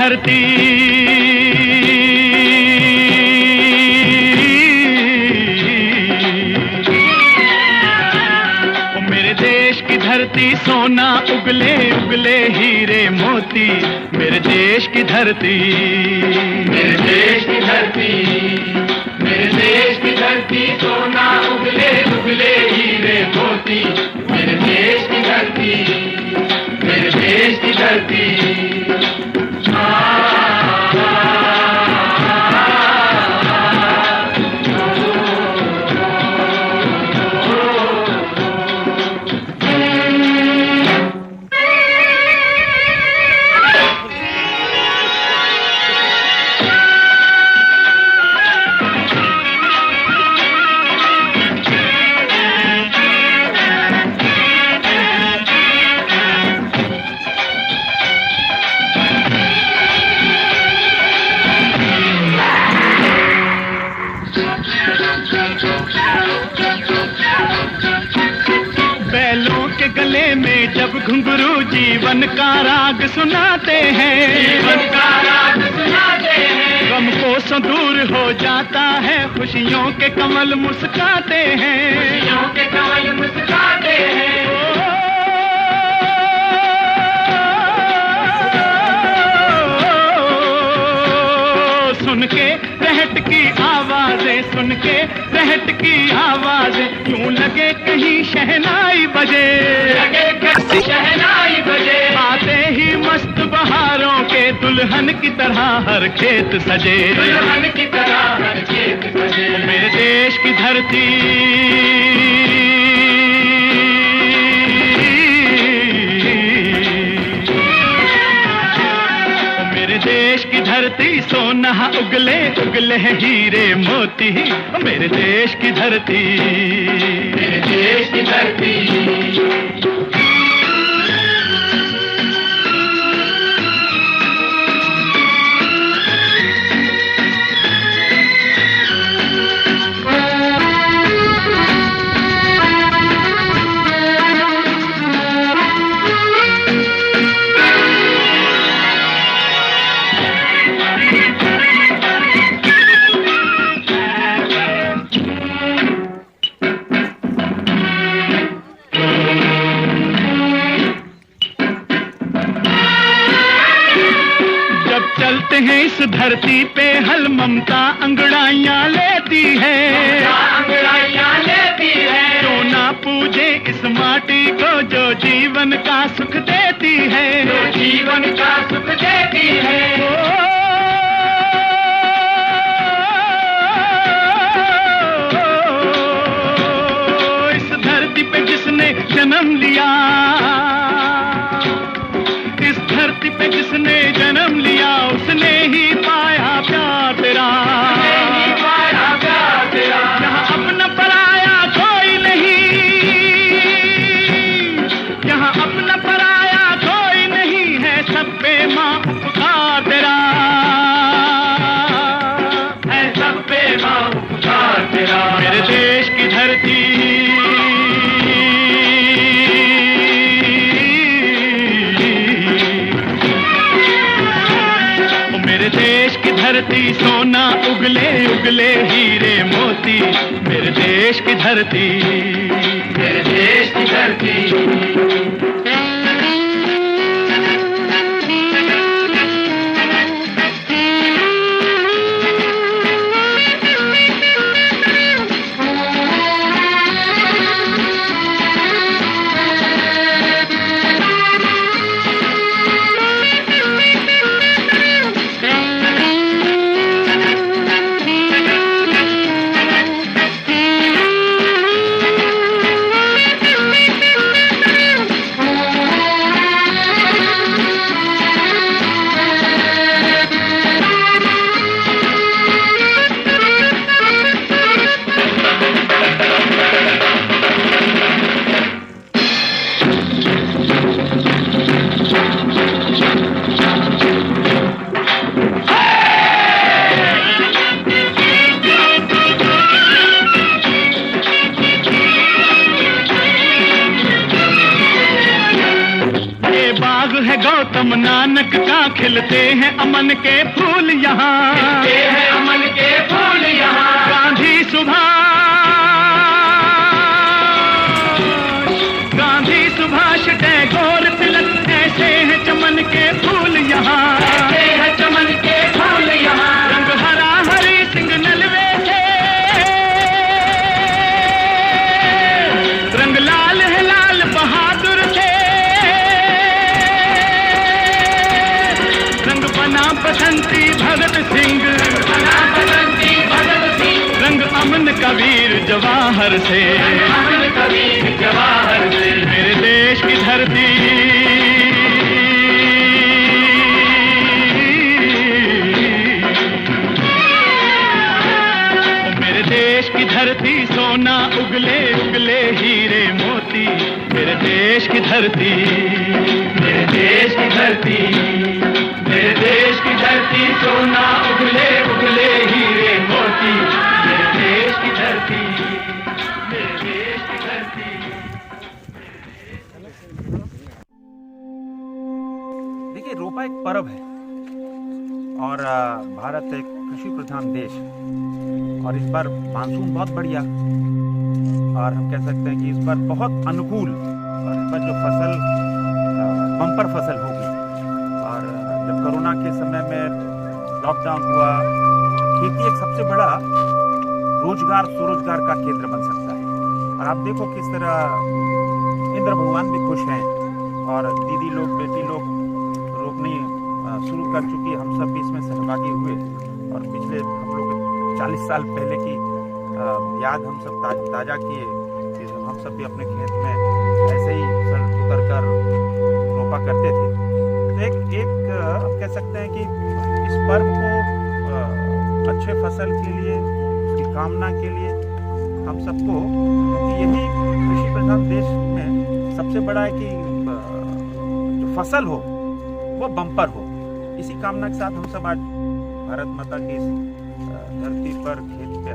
धरती, ओ मेरे देश की धरती सोना उगले उगले हीरे मोती, मेरे देश की धरती, मेरे देश की धरती, मेरे देश की धरती सोना उगले उगले हीरे मोती, मेरे देश की धरती, मेरे देश की धरती। बैलों के गले में जब घुंघरू जीवन का राग सुनाते हैं, जीवन का राग सुनाते हैं, गम को सो दूर हो जाता है, खुशियों के कमल मुस्काते हैं, खुशियों के कमल मुस्काते हैं। सुन के रहट की आवाजें, सुन के रहट की आवाजें, यूं लगे कहीं शहनाई बजे, लगे कहीं शहनाई बजे, आते ही मस्त बहारों के दुल्हन की तरह हर खेत सजे, दुल्हन की तरह हर खेत सजे। मेरे देश की धरती, मेरे देश की धरती सोना उगले उगले हीरे मोती, मेरे देश की धरती, मेरे देश की धरती। चलते हैं इस धरती पे हल ममता अंगड़ाइयाँ लेती है, अंगड़ाइयाँ लेती है, जो ना पूजे इस माटी को जो जीवन का सुख देती है, जो जीवन का सुख देती है। इस धरती पे जिसने जन्म लिया, इस धरती पे जिसने जन्म लिया, उसने ही पाया प्यार तेरा, पाया प्यार तेरा। यहाँ अपना पराया कोई नहीं, यहाँ अपना पराया कोई नहीं है, सब पे माँ उपकार तेरा है, सब पे माँ उपकार तेरा। मेरे देश की धरती, मेरे देश की धरती सोना उगले उगले हीरे मोती, मेरे देश की धरती, मेरे देश की धरती। है गौतम नानक का, खिलते हैं अमन के फूल यहाँ, खिलते हैं अमन के फूल यहाँ। गांधी सुभाष टैगोर तिलक, ऐसे हैं चमन के फूल यहाँ, ऐसे हैं चमन के फूल यहाँ। रंग हरा हरी सिंह नलवे थे, रंग लाल है लाल बहादुर थे, रंग बना बसंती भगत सिंह, बना बसंती भगत सिंह। रंग अमन कबीर जवाहर से, अमन कबीर जवाहर से। मेरे देश की धरती, मेरे देश की धरती सोना उगले उगले हीरे मोती, मेरे देश की धरती, मेरे देश की धरती, मेरे देश की धरती सोना उगले उगले हीरे मोती। मेरे देश की धरती, मेरे देश की धरती। देखिए, रोपा एक पर्व है और भारत एक कृषि प्रधान देश है और इस बार मानसून बहुत बढ़िया और हम कह सकते हैं कि इस बार बहुत अनुकूल और इस बार जो फसल बम्पर फसल होगी। और जब कोरोना के समय में लॉकडाउन हुआ, खेती एक सबसे बड़ा रोजगार स्वरोजगार का केंद्र बन सकता है। और आप देखो किस तरह इंद्र भगवान भी खुश हैं और दीदी लोग बेटी लोग रोपनी शुरू कर चुकी। हम सब भी इसमें सहभागी हुए और पिछले हम लोग 40 साल पहले की याद हम सब ताज़ा किए कि हम सब भी अपने खेत में ऐसे ही उतर कर रोपा करते थे। तो एक कह सकते हैं कि इस पर्व को अच्छे फसल के लिए, उसकी कामना के लिए हम सबको, यही कृषि प्रधान देश में सबसे बड़ा है कि जो फसल हो वो बम्पर हो। इसी कामना के साथ हम सब आज भारत माता की इस धरती पर खेत पे